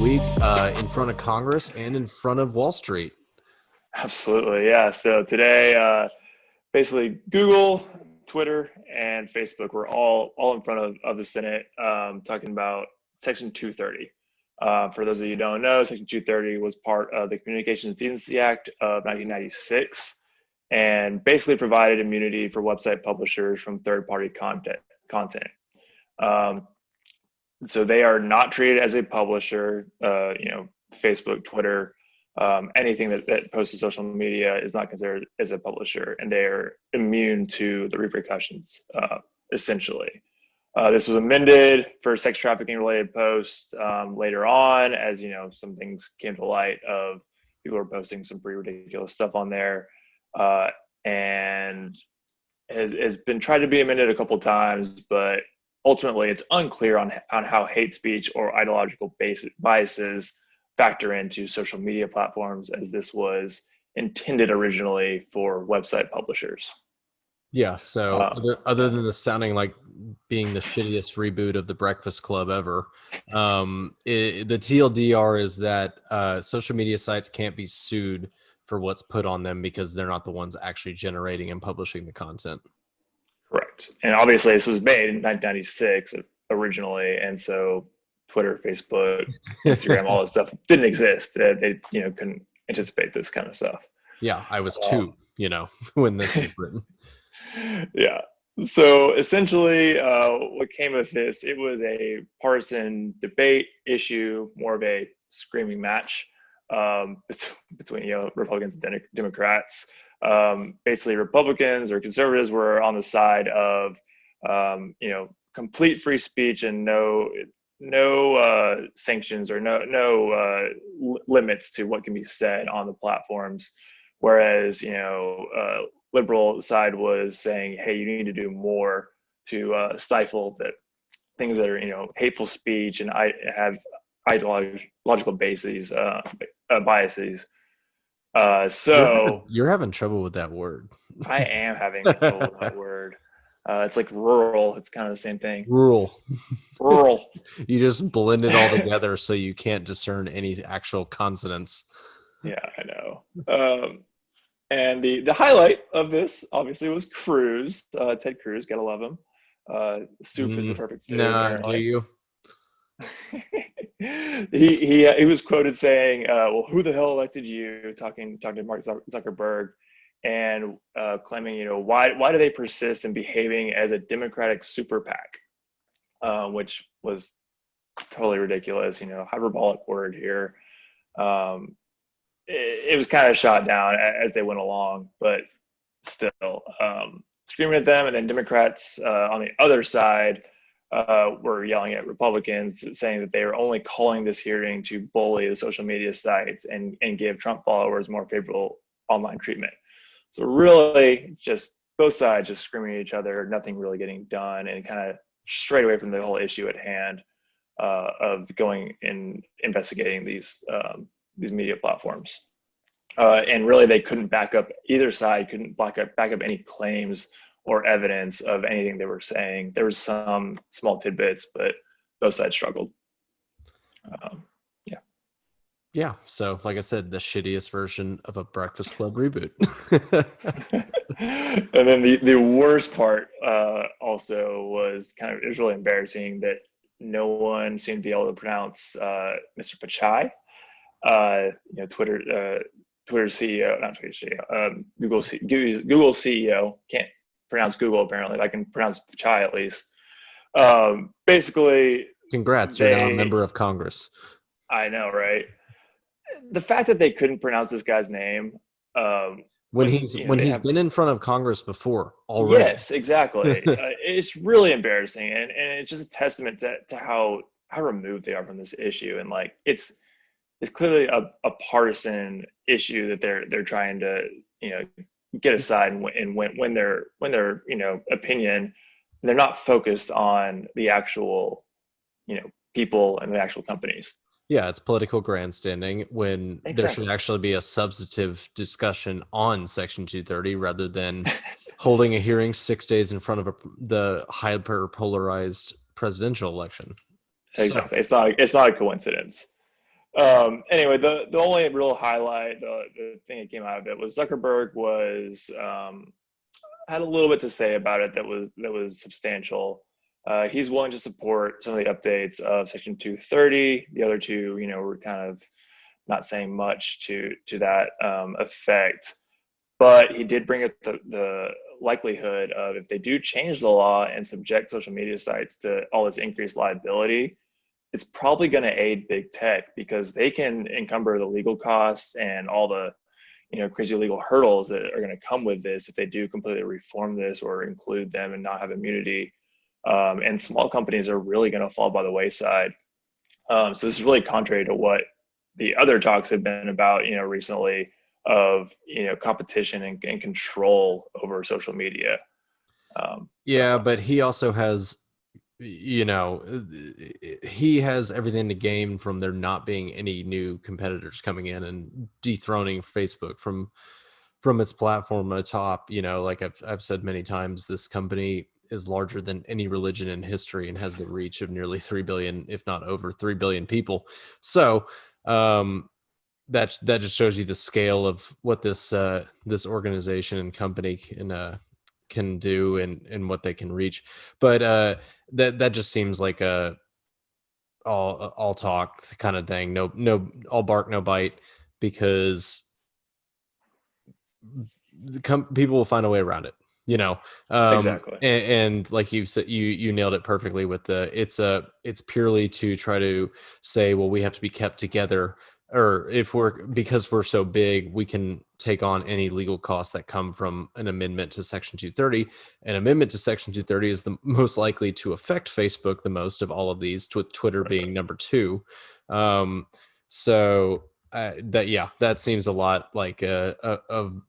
week in front of Congress and in front of Wall Street. Absolutely, yeah. So today, basically, Google, Twitter, and Facebook were all in front of the Senate talking about Section 230. For those of you who don't know, Section 230 was part of the Communications Decency Act of 1996 and basically provided immunity for website publishers from third-party content. So they are not treated as a publisher. Facebook, Twitter, anything that posts to social media is not considered as a publisher, and they are immune to the repercussions, essentially. This was amended for sex trafficking related posts later on, as some things came to light of people were posting some pretty ridiculous stuff on there, and has been tried to be amended a couple times, but ultimately it's unclear on how hate speech or ideological biases factor into social media platforms, as this was intended originally for website publishers. Yeah, so other than this sounding like being the shittiest reboot of The Breakfast Club ever, the TLDR is that social media sites can't be sued for what's put on them because they're not the ones actually generating and publishing the content. Correct. And obviously this was made in 1996 originally, and so Twitter, Facebook, Instagram, all this stuff didn't exist. They couldn't anticipate this kind of stuff. Yeah, I was two, when this was written. Yeah. So essentially, what came of this, it was a partisan debate issue, more of a screaming match between Republicans and Democrats. Basically, Republicans or conservatives were on the side of complete free speech and no sanctions or no limits to what can be said on the platforms, whereas liberal side was saying, hey, you need to do more to stifle that things that are hateful speech and I have ideological biases. So you're having trouble with that word. I am having trouble with that word. It's like rural. It's kind of the same thing. Rural. You just blend it all together so you can't discern any actual consonants. Yeah, I know. And the highlight of this obviously was Cruz. Ted Cruz, gotta love him. Soup is the perfect food. Do you? he was quoted saying, "Well, who the hell elected you?" Talking to Mark Zuckerberg, and claiming, why do they persist in behaving as a Democratic super PAC, which was totally ridiculous. Hyperbolic word here. It was kind of shot down as they went along, but still screaming at them. And then Democrats on the other side were yelling at Republicans, saying that they were only calling this hearing to bully the social media sites and give Trump followers more favorable online treatment. So really just both sides just screaming at each other, nothing really getting done, and kind of straight away from the whole issue at hand of going and investigating these media platforms. And really they couldn't either side couldn't back up any claims or evidence of anything they were saying. There was some small tidbits, but both sides struggled. Yeah. So like I said, the shittiest version of a Breakfast Club reboot. And then the worst part also was it was really embarrassing that no one seemed to be able to pronounce Mr. Pichai. Twitter CEO, not Twitter CEO, Google CEO, can't pronounce Google apparently. I can pronounce Pichai at least. Basically, congrats, you're now a member of Congress. I know, right? The fact that they couldn't pronounce this guy's name when he's been in front of Congress before already. Yes, exactly. It's really embarrassing, and it's just a testament to how removed they are from this issue, and like it's clearly a partisan issue that they're trying to get aside and win their opinion. They're not focused on the actual people and the actual companies. Yeah, it's political grandstanding when there should actually be a substantive discussion on Section 230 rather than holding a hearing 6 days in front of the hyper-polarized presidential election. Exactly. So, it's not a coincidence. Anyway, the only real highlight, the thing that came out of it was Zuckerberg was had a little bit to say about it that was substantial. He's willing to support some of the updates of Section 230. The other two, were kind of not saying much to that effect. But he did bring up the likelihood of, if they do change the law and subject social media sites to all this increased liability, it's probably going to aid big tech because they can encumber the legal costs and all the crazy legal hurdles that are going to come with this if they do completely reform this or include them and not have immunity. And small companies are really going to fall by the wayside. So this is really contrary to what the other talks have been about, recently, of competition and control over social media. Yeah, but he also has, he has everything to gain from there not being any new competitors coming in and dethroning Facebook from its platform atop. Like I've said many times, this company is larger than any religion in history and has the reach of nearly 3 billion, if not over 3 billion people. So that just shows you the scale of what this organization and company can do and what they can reach. But that just seems like a all talk kind of thing. No, all bark, no bite, because people will find a way around it. Exactly. And like you said, you nailed it perfectly with it's purely to try to say, well, we have to be kept together, or because we're so big, we can take on any legal costs that come from an amendment to Section 230. An amendment to Section 230 is the most likely to affect Facebook the most of all of these, with Twitter being number 2. So that seems a lot like a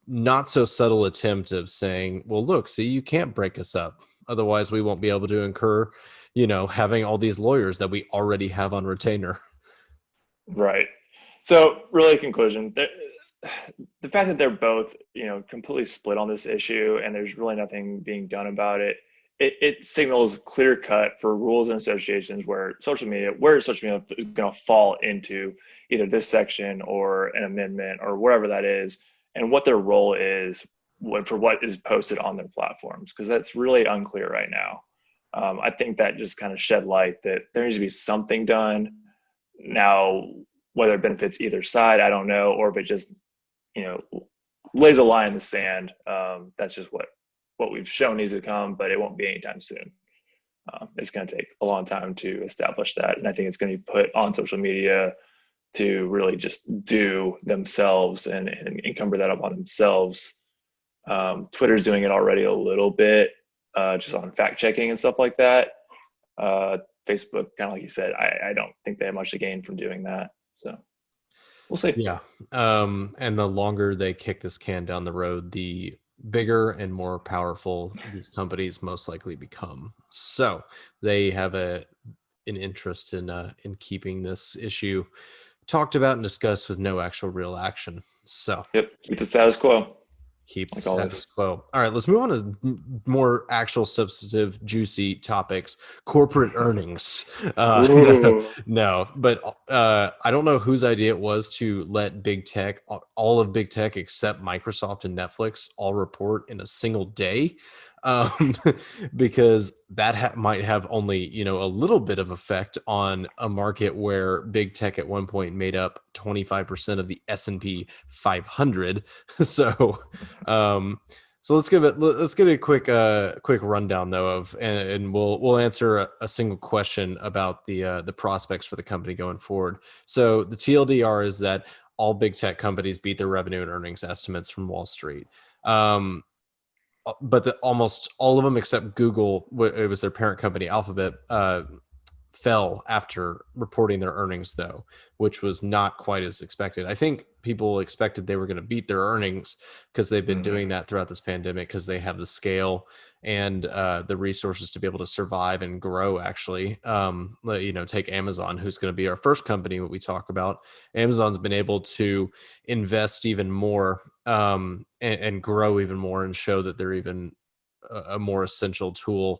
not so subtle attempt of saying, well, look, see, you can't break us up, otherwise we won't be able to incur having all these lawyers that we already have on retainer. Right. So really, conclusion, the fact that they're both completely split on this issue and there's really nothing being done about it, it signals clear cut for rules and associations where social media is going to fall into either this section or an amendment or wherever that is, and what their role is for what is posted on their platforms, because that's really unclear right now. I think that just kind of shed light that there needs to be something done. Now, whether it benefits either side, I don't know, or if it just lays a line in the sand. That's just what we've shown needs to come, but it won't be anytime soon. It's going to take a long time to establish that, and I think it's going to be put on social media to really just do themselves and encumber that up on themselves. Twitter's doing it already a little bit, just on fact checking and stuff like that. Facebook, kind of like you said, I don't think they have much to gain from doing that. So we'll see. Yeah. And the longer they kick this can down the road, the bigger and more powerful these companies most likely become. So they have an interest in keeping this issue talked about and discussed with no actual real action. So yep, keep the status quo. Keep the status quo. All right, let's move on to more actual substantive, juicy topics. Corporate earnings. No, but I don't know whose idea it was to let big tech, all of big tech except Microsoft and Netflix, all report in a single day. Because that might have only a little bit of effect on a market where big tech at one point made up 25% of the S&P 500. So let's get a quick rundown though of, and we'll answer a single question about the prospects for the company going forward. So the TLDR is that all big tech companies beat their revenue and earnings estimates from Wall Street. But almost all of them except Google, it was their parent company, Alphabet, fell after reporting their earnings, though, which was not quite as expected. I think people expected they were going to beat their earnings because they've been doing that throughout this pandemic, because they have the scale and the resources to be able to survive and grow, actually. Take Amazon, who's going to be our first company that we talk about. Amazon's been able to invest even more and grow even more and show that they're even a more essential tool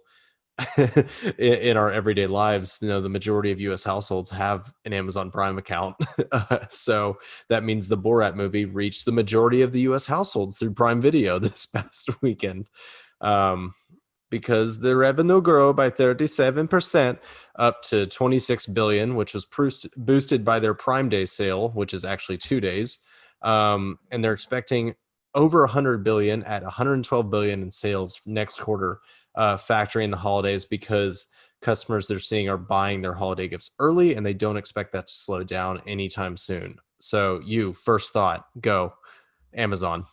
in our everyday lives, you know, the majority of U.S. households have an Amazon Prime account. So that means the Borat movie reached the majority of the U.S. households through Prime Video this past weekend. Um, because the revenue grew by 37% up to 26 billion, which was boosted by their Prime Day sale, which is actually 2 days. And they're expecting over 100 billion at 112 billion in sales next quarter, factoring the holidays, because customers they're seeing are buying their holiday gifts early, and they don't expect that to slow down anytime soon. So you, first thought, go Amazon.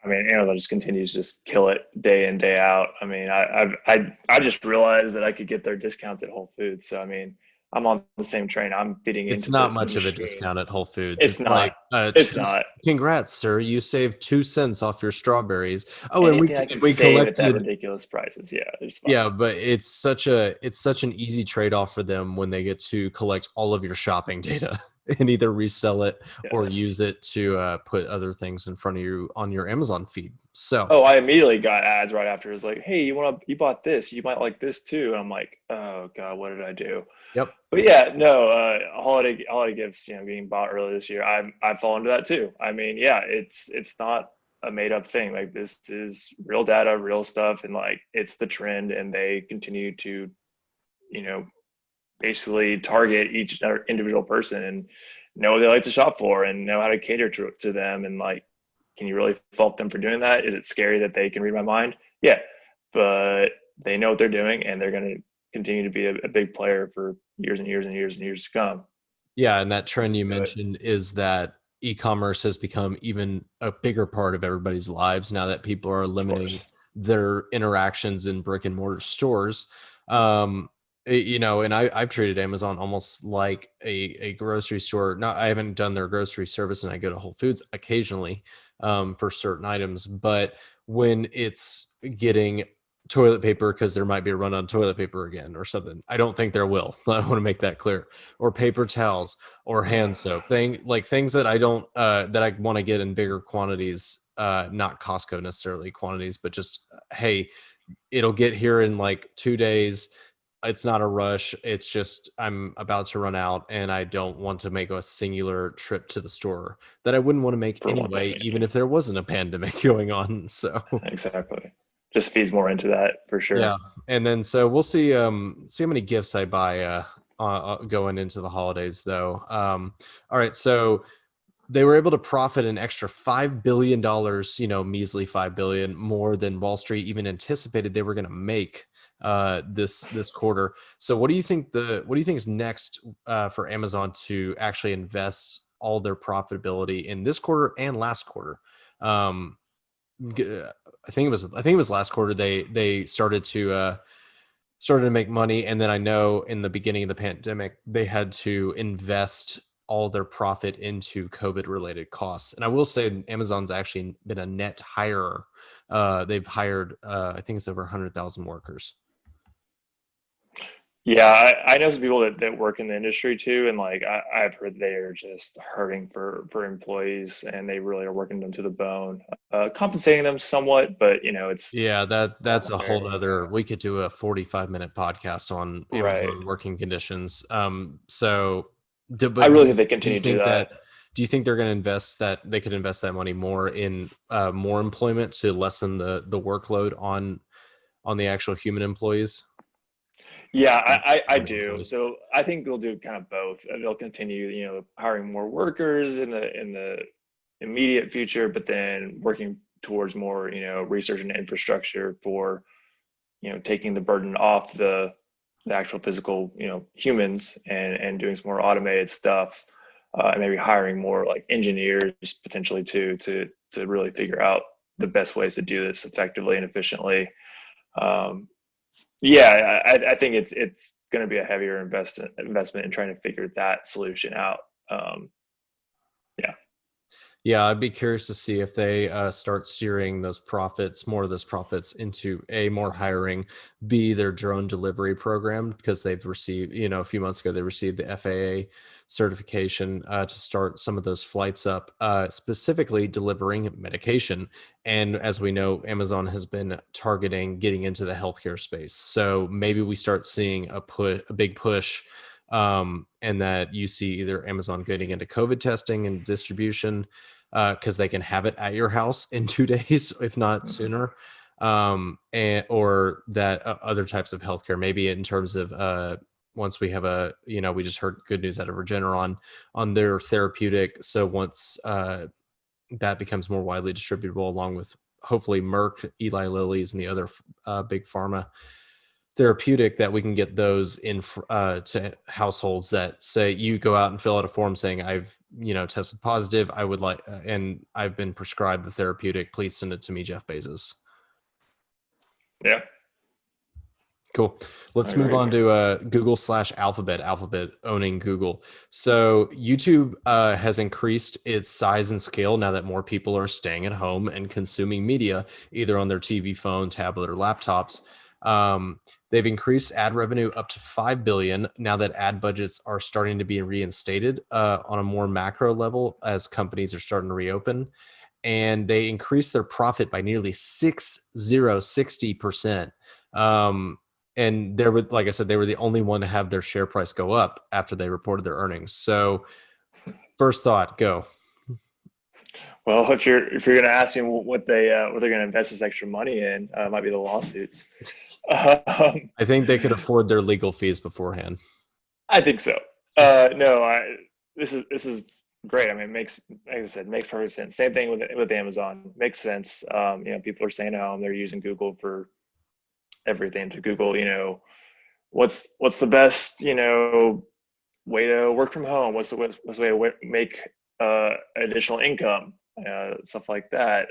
I mean, Amazon just continues to just kill it day in, day out. I mean, I just realized that I could get their discounts at Whole Foods. So I mean, I'm on the same train. I'm feeding It's into not the much of a machine. discount at Whole Foods. It's It's like, not. It's two, not. congrats, sir. You saved 2 cents off your strawberries. Oh, and Anything I can we save at that collected. ridiculous prices, yeah, it's fine. Yeah, but it's such an easy trade-off for them when they get to collect all of your shopping data and either resell it or Yes. use it to put other things in front of you on your Amazon feed. So Oh, I immediately got ads right after. It was like, hey, you bought this, you might like this too. And I'm like, oh God, what did I do? yep. But yeah, no, holiday gifts, getting bought earlier this year. I fall into that too. I mean, yeah, it's not a made up thing. Like this is real data, real stuff, and like it's the trend, and they continue to, you know, basically target each individual person and know what they like to shop for and know how to cater to them. And like, can you really fault them for doing that? Is it scary that they can read my mind? Yeah, but they know what they're doing, and they're going to continue to be a big player for years and years and years and years to come. Yeah, and that trend you But mentioned is that e-commerce has become even a bigger part of everybody's lives now that people are of limiting course, their interactions in brick and mortar stores. You know, and I've treated Amazon almost like a grocery store. Not, I haven't done their grocery service, and I go to Whole Foods occasionally for certain items, but when it's getting toilet paper because there might be a run on toilet paper again or something. I don't think there will. I want to make that clear. Or paper towels or hand soap. Things that I don't that I want to get in bigger quantities, not Costco necessarily quantities, but just hey, it'll get here in like 2 days. It's not a rush. It's just I'm about to run out and I don't want to make a singular trip to the store that I wouldn't want to make for one anyway, thing, even if there wasn't a pandemic going on. So exactly. Just feeds more into that for yeah, sure. and then so we'll see how many gifts I buy going into the holidays though. All right, so they were able to profit an extra $5 billion, you know, measly 5 billion more than Wall Street even anticipated they were going to make this quarter. So what do you think is next for Amazon to actually invest all their profitability in this quarter and last quarter? Um, I think it was last quarter they started to make money, and then I know in the beginning of the pandemic they had to invest all their profit into COVID related costs. And I will say Amazon's actually been a net hirer. They've hired I think it's over 100,000 workers. Yeah, I know some people that work in the industry too, and like I've heard they are just hurting for employees, and they really are working them to the bone, compensating them somewhat, but it's Yeah, that's not a whole very other. We could do a 45-minute podcast on right. Amazon working conditions. I But really think they do you continue to do think that. that they're going to invest that they could invest that money more in more employment to lessen the workload on the actual human employees? Yeah, I Private do. employees. So I think they'll do kind of both. They'll continue, hiring more workers in the immediate future, but then working towards more, research and infrastructure for, taking the burden off the actual physical, humans and doing some more automated stuff, and maybe hiring more like engineers potentially too to really figure out the best ways to do this effectively and efficiently. Um, yeah, I think it's going to be a heavier investment in trying to figure that solution out. Yeah. Yeah, I'd be curious to see if they start steering more of those profits into A, more hiring, B, their drone delivery program, because they've received, a few months ago, they received the FAA certification to start some of those flights up, specifically delivering medication. And as we know, Amazon has been targeting getting into the healthcare space. So maybe we start seeing a big push, and that you see either Amazon getting into COVID testing and distribution, because they can have it at your house in 2 days, if not sooner, and or that other types of healthcare, maybe in terms of once we have we just heard good news out of Regeneron on their therapeutic. So once that becomes more widely distributable, along with hopefully Merck, Eli Lilly's, and the other big pharma therapeutic, that we can get those in to households that say you go out and fill out a form saying I've tested positive, I would like and I've been prescribed the therapeutic, please send it to me, Jeff Bezos. Yeah. Cool. Let's move on to Google/Alphabet owning Google. So YouTube has increased its size and scale now that more people are staying at home and consuming media, either on their TV, phone, tablet, or laptops. They've increased ad revenue up to $5 billion now that ad budgets are starting to be reinstated on a more macro level as companies are starting to reopen. And they increased their profit by nearly 60%. And like I said, they were the only one to have their share price go up after they reported their earnings. So first thought, go. Well, if you're going to ask me what they're going to invest this extra money in, it might be the lawsuits. I think they could afford their legal fees beforehand. I think so. No, this is great. I mean, it makes, like I said, makes perfect sense. Same thing with Amazon. Makes sense. People are staying at home. They're using Google for everything. To Google, what's the best, way to work from home? What's the way to make additional income? Stuff like that.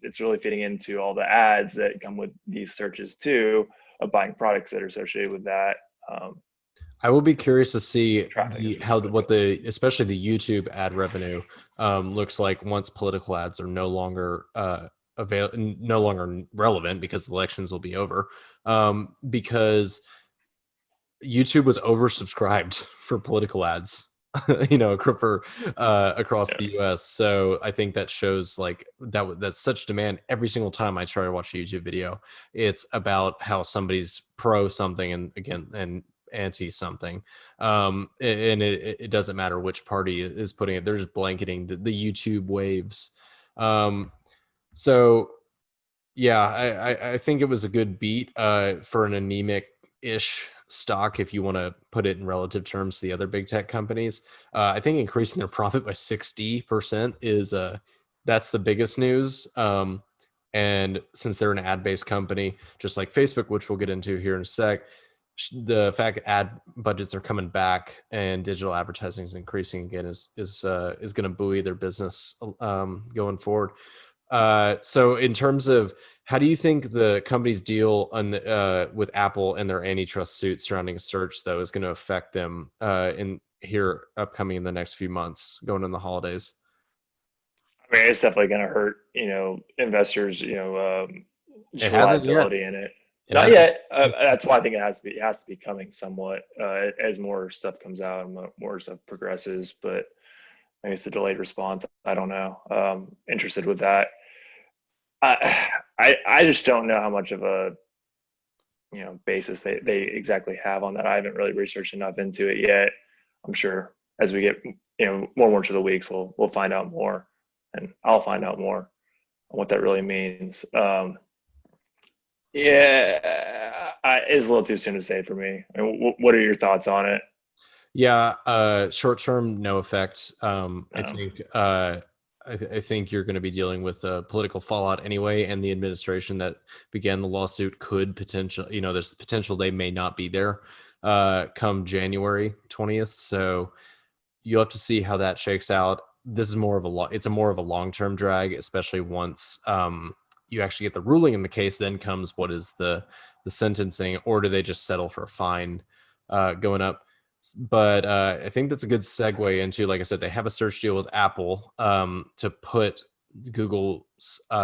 It's really fitting into all the ads that come with these searches too, of buying products that are associated with that. I will be curious to see especially the YouTube ad revenue looks like once political ads are no longer no longer relevant, because elections will be over, because YouTube was oversubscribed for political ads, for across the US. So I think that shows like that's such demand. Every single time I try to watch a YouTube video, it's about how somebody's pro something and anti something, and it doesn't matter which party is putting it. They're just blanketing the YouTube waves. So yeah, I think it was a good beat for an anemic ish stock, if you want to put it in relative terms to the other big tech companies. I think increasing their profit by 60% is that's the biggest news. And since they're an ad-based company, just like Facebook, which we'll get into here in a sec, the fact that ad budgets are coming back and digital advertising is increasing again is going to buoy their business going forward. So in terms of, how do you think the company's deal with Apple and their antitrust suit surrounding search, though, is going to affect them upcoming in the next few months, going in the holidays? I mean, it's definitely going to hurt, investors, just reliability in it. Not yet. That's why I think it has to be coming somewhat as more stuff comes out and more stuff progresses. But I guess the delayed response, I don't know. Interested with that. I just don't know how much of a basis they exactly have on that. I haven't really researched enough into it yet. I'm sure as we get more and more to the weeks, we'll find out more, and I'll find out more on what that really means. It's a little too soon to say for me. I mean, what are your thoughts on it? Yeah, short term, no effect. I think you're going to be dealing with political fallout anyway, and the administration that began the lawsuit could potentially, there's the potential they may not be there come January 20th. So you'll have to see how that shakes out. This is more of a long-term drag, especially once you actually get the ruling in the case. Then comes what is the sentencing, or do they just settle for a fine going up? But I think that's a good segue into, like I said, they have a search deal with Apple to put Google's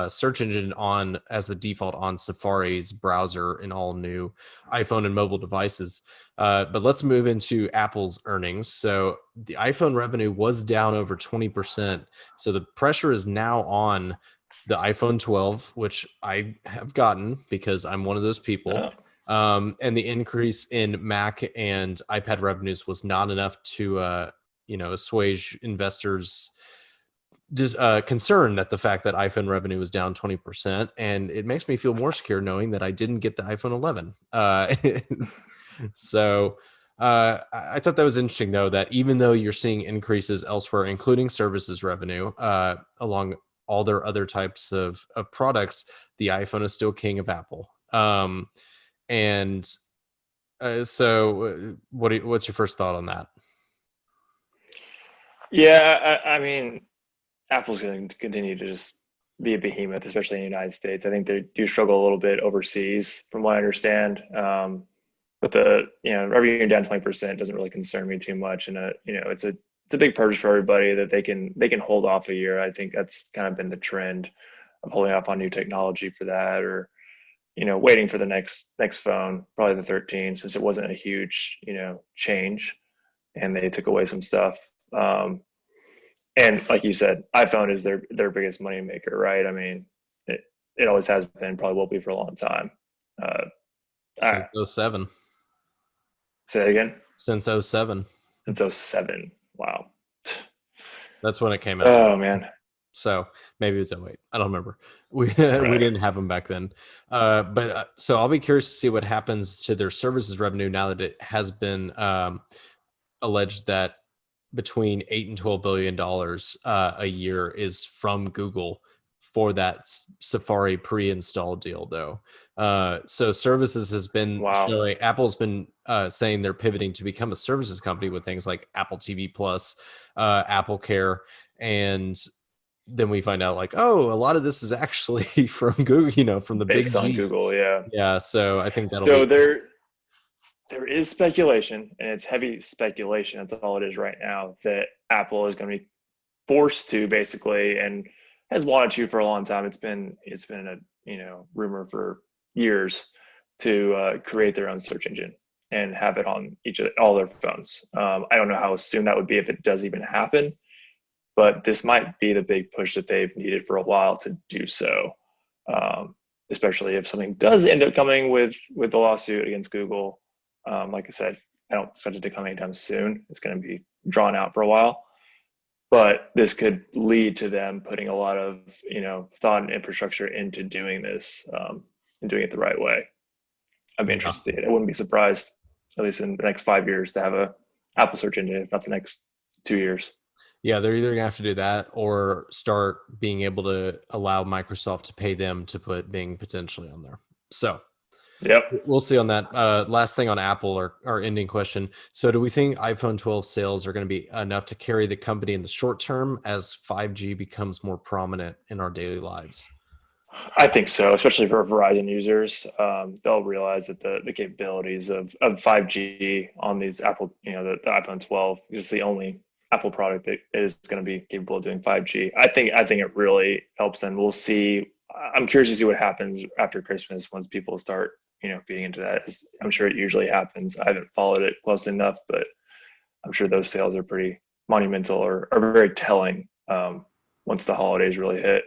search engine on as the default on Safari's browser in all new iPhone and mobile devices. But let's move into Apple's earnings. So the iPhone revenue was down over 20%. So the pressure is now on the iPhone 12, which I have gotten because I'm one of those people. And the increase in Mac and iPad revenues was not enough to, assuage investors' concern at the fact that iPhone revenue was down 20%. And it makes me feel more secure knowing that I didn't get the iPhone 11. So I thought that was interesting, though, that even though you're seeing increases elsewhere, including services revenue, along all their other types of products, the iPhone is still king of Apple. So what's your first thought on that? Yeah, I mean, Apple's going to continue to just be a behemoth, especially in the United States. I think they do struggle a little bit overseas, from what I understand. But revenue down 20% doesn't really concern me too much, and it's a big purchase for everybody that they can hold off a year. I think that's kind of been the trend of holding off on new technology for that, or waiting for the next phone, probably the 13, since it wasn't a huge change, and they took away some stuff. And like you said, iPhone is their biggest money maker, right? I mean, it always has been, probably will be for a long time. Since 07. Say that again? Since 07. Since 07. Wow. That's when it came out. Oh, man. So maybe it was 08. I don't remember. We didn't have them back then. So I'll be curious to see what happens to their services revenue now that it has been alleged that between $8 and $12 billion a year is from Google for that Safari pre-install deal, though. So services has been showing. Apple's been saying they're pivoting to become a services company with things like Apple TV Plus, Apple Care, and then we find out like, oh, a lot of this is actually from Google, from the based big on G. Google, yeah. Yeah, so I think that'll so be. There is speculation, and it's heavy speculation. That's all it is right now, that Apple is going to be forced to, basically, and has wanted to for a long time. It's been a rumor for years to create their own search engine and have it on all their phones. I don't know how soon that would be, if it does even happen, but this might be the big push that they've needed for a while to do so. Especially if something does end up coming with the lawsuit against Google. Like I said, I don't expect it to come anytime soon. It's going to be drawn out for a while, but this could lead to them putting a lot of thought and infrastructure into doing this and doing it the right way. I'd be interested to see it. I wouldn't be surprised, at least in the next 5 years, to have a Apple search engine, if not the next 2 years. Yeah, they're either gonna have to do that or start being able to allow Microsoft to pay them to put Bing potentially on there. So. Yep. We'll see on that. Last thing on Apple, our ending question. So do we think iPhone 12 sales are going to be enough to carry the company in the short term as 5G becomes more prominent in our daily lives? I think so, especially for Verizon users. They'll realize that the capabilities of 5G on these Apple, the iPhone 12 is the only Apple product that is going to be capable of doing 5G. I think it really helps them. We'll see. I'm curious to see what happens after Christmas once people start feeding into that. I'm sure it usually happens. I haven't followed it closely enough, but I'm sure those sales are pretty monumental or very telling once the holidays really hit.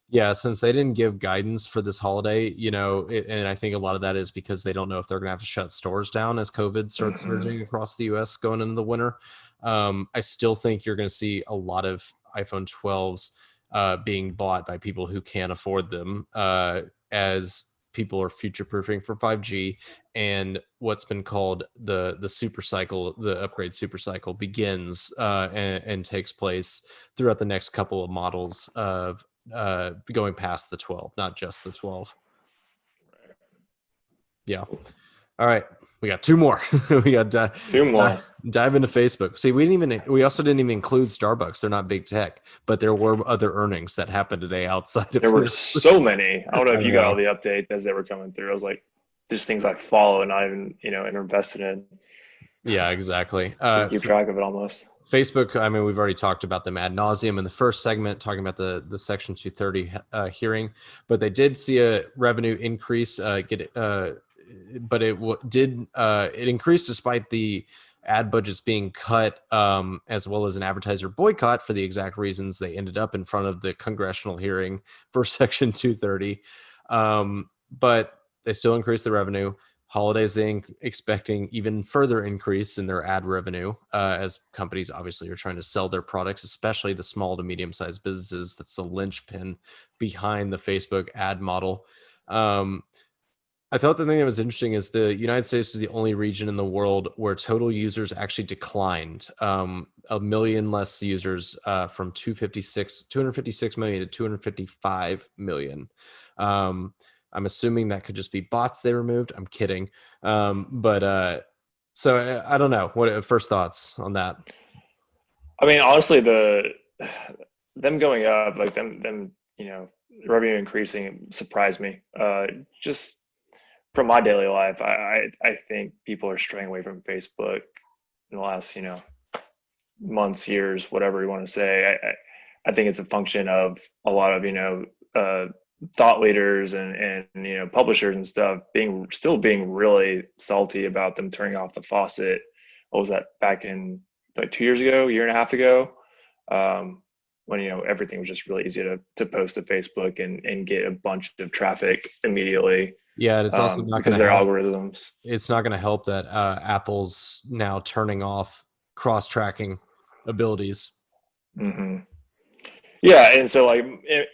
Yeah, since they didn't give guidance for this holiday, and I think a lot of that is because they don't know if they're going to have to shut stores down as COVID starts surging across the U.S. going into the winter. I still think you're going to see a lot of iPhone 12s being bought by people who can't afford them as people are future proofing for 5G, and what's been called the super cycle, the upgrade super cycle, begins and takes place throughout the next couple of models of going past the 12, not just the 12. Yeah. All right. We got two more. We got two more. Dive into Facebook. See, we also didn't even include Starbucks. They're not big tech, but there were other earnings that happened today outside of there were so many. I don't know if you got all the updates as they were coming through. I was like, just things I follow and not even, invested in. Yeah, exactly. You keep track of it almost. Facebook, I mean, we've already talked about them ad nauseum in the first segment, talking about the Section 230 hearing, but they did see a revenue increase. But it increased despite the ad budgets being cut, as well as an advertiser boycott for the exact reasons they ended up in front of the congressional hearing for Section 230. But they still increased the revenue. Holidays, they expecting even further increase in their ad revenue, as companies obviously are trying to sell their products, especially the small to medium-sized businesses. That's the linchpin behind the Facebook ad model. I thought the thing that was interesting is the United States is the only region in the world where total users actually declined. A million less users, from 256 million to 255 million. I'm assuming that could just be bots they removed. I'm kidding. So I don't know. What first thoughts on that? I mean, honestly, them going up, like them, revenue increasing surprised me. Just from my daily life, I think people are straying away from Facebook in the last, months, years, whatever you want to say. I think it's a function of a lot of, thought leaders and publishers and stuff still being really salty about them turning off the faucet. What was that, back in like 2 years ago, year and a half ago? When everything was just really easy to post to Facebook and get a bunch of traffic immediately. Yeah, and it's also not because going to their help. algorithms. It's not going to help that Apple's now turning off cross-tracking abilities. Mm-hmm. Yeah, and so like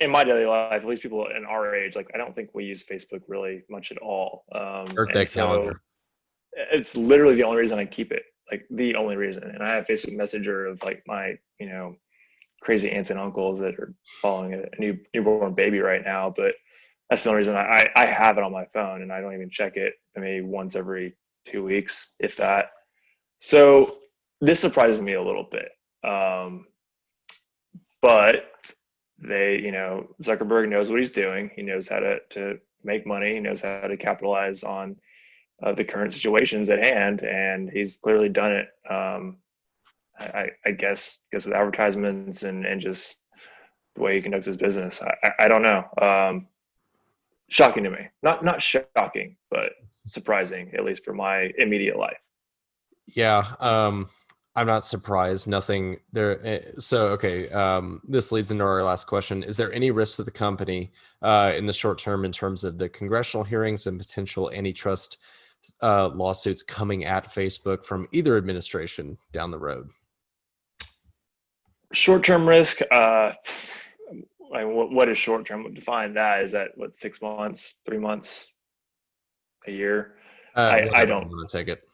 in my daily life, at least people in our age, like I don't think we use Facebook really much at all. Hurt that calendar. It's literally the only reason I keep it, like the only reason. And I have Facebook Messenger of like my crazy aunts and uncles that are following a newborn baby right now, but that's the only reason I have it on my phone, and I don't even check it maybe once every 2 weeks, if that. So this surprises me a little bit. But Zuckerberg knows what he's doing. He knows how to make money. He knows how to capitalize on the current situations at hand, and he's clearly done it. I guess with advertisements and just the way he conducts his business. I don't know. Shocking to me. Not shocking, but surprising, at least for my immediate life. Yeah. I'm not surprised. Nothing there. So, okay. This leads into our last question. Is there any risk to the company in the short term in terms of the congressional hearings and potential antitrust lawsuits coming at Facebook from either administration down the road? Short-term risk. What is short-term? Define that. Is that what, 6 months, 3 months, a year? I don't want to take it.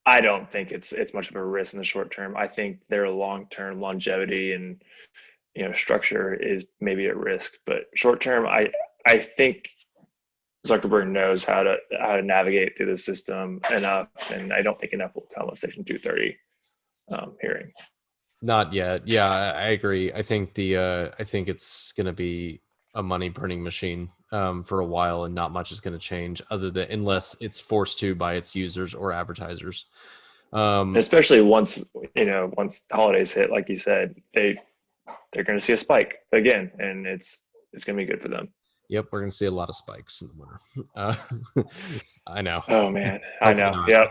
I don't think it's much of a risk in the short term. I think their long-term longevity and structure is maybe at risk, but short term, I think Zuckerberg knows how to navigate through the system enough, and I don't think enough will come with Section 230 hearing. Not yet. Yeah, I agree. I think it's going to be a money burning machine for a while, and not much is going to change unless it's forced to by its users or advertisers. Especially once holidays hit, like you said, they're going to see a spike again, and it's going to be good for them. Yep, we're going to see a lot of spikes in the winter. I know. Oh man, I know. Not. Yep.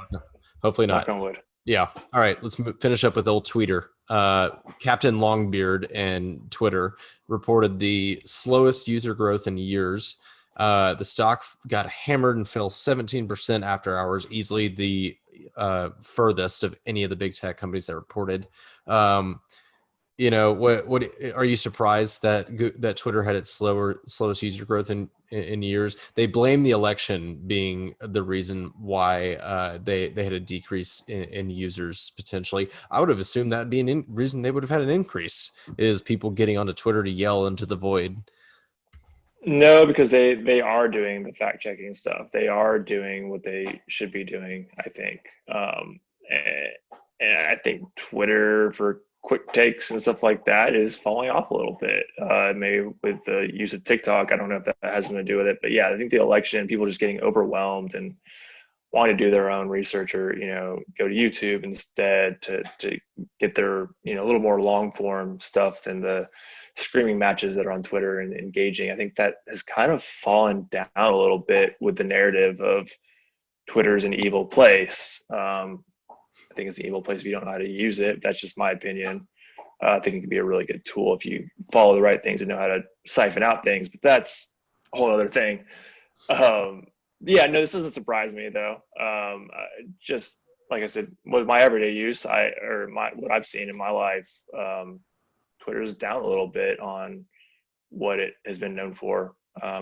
Hopefully not. Knock on wood. Yeah. All right. Let's finish up with old tweeter. Captain Longbeard and Twitter reported the slowest user growth in years. The stock got hammered and fell 17% after hours, easily the furthest of any of the big tech companies that reported. What are you surprised that Twitter had its slowest user growth in years? They blame the election being the reason why they had a decrease in users potentially. I would have assumed that'd be a reason they would have had an increase, is people getting onto Twitter to yell into the void. No, because they are doing the fact checking stuff. They are doing what they should be doing, I think. And I think Twitter for quick takes and stuff like that is falling off a little bit. Maybe with the use of TikTok, I don't know if that has something to do with it, but yeah, I think the election, people just getting overwhelmed and want to do their own research or, go to YouTube instead to get their, a little more long form stuff than the screaming matches that are on Twitter and engaging. I think that has kind of fallen down a little bit with the narrative of Twitter's an evil place. I think it's an evil place if you don't know how to use it. That's just my opinion. I think it can be a really good tool if you follow the right things and know how to siphon out things, but that's a whole other thing. Yeah, no, this doesn't surprise me though. Just like I said, with my everyday use, what I've seen in my life, Twitter's down a little bit on what it has been known for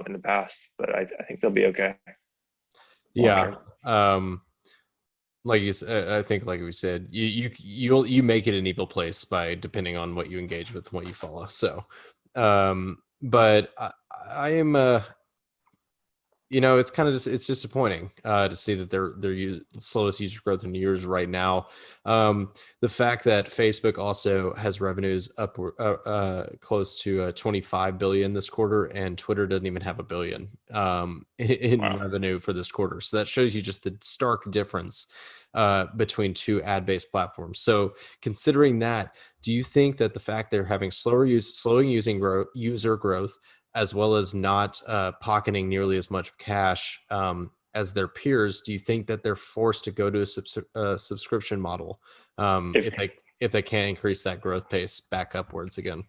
in the past, but I think they'll be okay. Yeah. Like you said, I think, like we said, you make it an evil place by depending on what you engage with and what you follow. So, but I am, it's kind of it's disappointing to see that they're slowest user growth in years right now. The fact that Facebook also has revenues up close to 25 billion this quarter, and Twitter doesn't even have $1 billion in Wow. revenue for this quarter. So that shows you just the stark difference between two ad-based platforms. So considering that, do you think that the fact they're having slowing user growth, as well as not pocketing nearly as much cash as their peers, do you think that they're forced to go to a subscription model if they can't increase that growth pace back upwards again?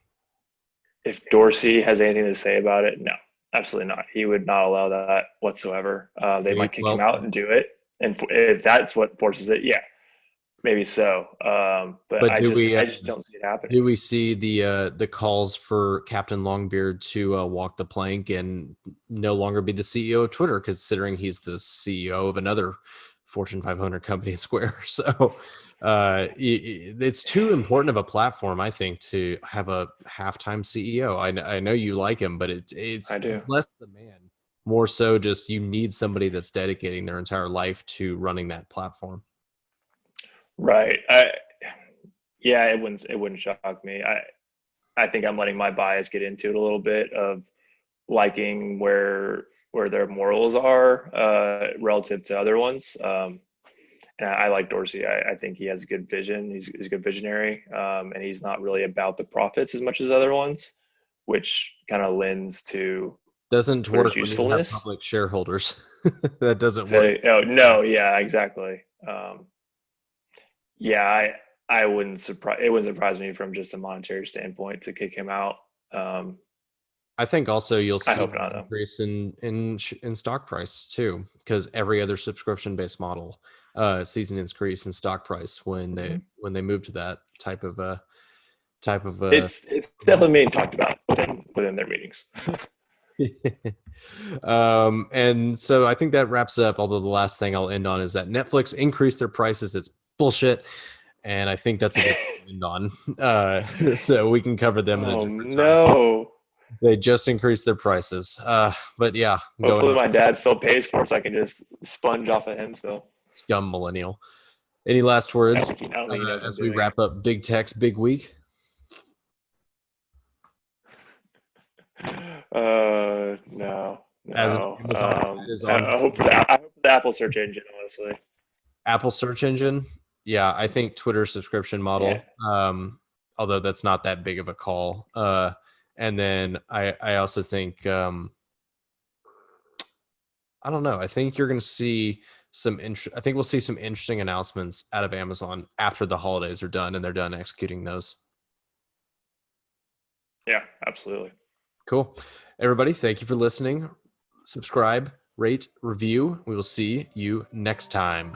If Dorsey has anything to say about it, no, absolutely not. He would not allow that whatsoever. They might kick him out and do it. And if that's what forces it, yeah, maybe so. But I just don't see it happening. Do we see the calls for Captain Longbeard to walk the plank and no longer be the CEO of Twitter, considering he's the CEO of another Fortune 500 company, Square? So it's too important of a platform, I think, to have a halftime CEO. I know you like him, but it's less the man, more so just you need somebody that's dedicating their entire life to running that platform. Right. Yeah, it wouldn't shock me. I think I'm letting my bias get into it a little bit of liking where their morals are relative to other ones. And I like Dorsey. I think he has a good vision. He's a good visionary, and he's not really about the profits as much as other ones, which kind of lends to doesn't Twitter's work when you have usefulness. public shareholders. That doesn't So, work. oh no, yeah, exactly. Yeah, I wouldn't surprise. It wouldn't surprise me from just a monetary standpoint to kick him out. I think also you'll see an increase in stock price too, because every other subscription based model sees an increase in stock price when they move to that type of It's definitely being talked about within their meetings. And so I think that wraps up. Although the last thing I'll end on is that Netflix increased their prices. It's bullshit, and I think that's a good thing to end on. So we can cover them in a different time. No. They just increased their prices. But yeah. Hopefully my dad still pays for it so I can just sponge off of him still. Scum millennial. Any last words as we wrap up Big Tech's big week? No. As I hope for the Apple search engine, honestly. Apple search engine? Yeah, I think Twitter subscription model. Yeah. Although that's not that big of a call. And then I also think I don't know. I think you're going to see I think we'll see some interesting announcements out of Amazon after the holidays are done and they're done executing those. Yeah, absolutely. Cool. Everybody, thank you for listening. Subscribe, rate, review. We will see you next time.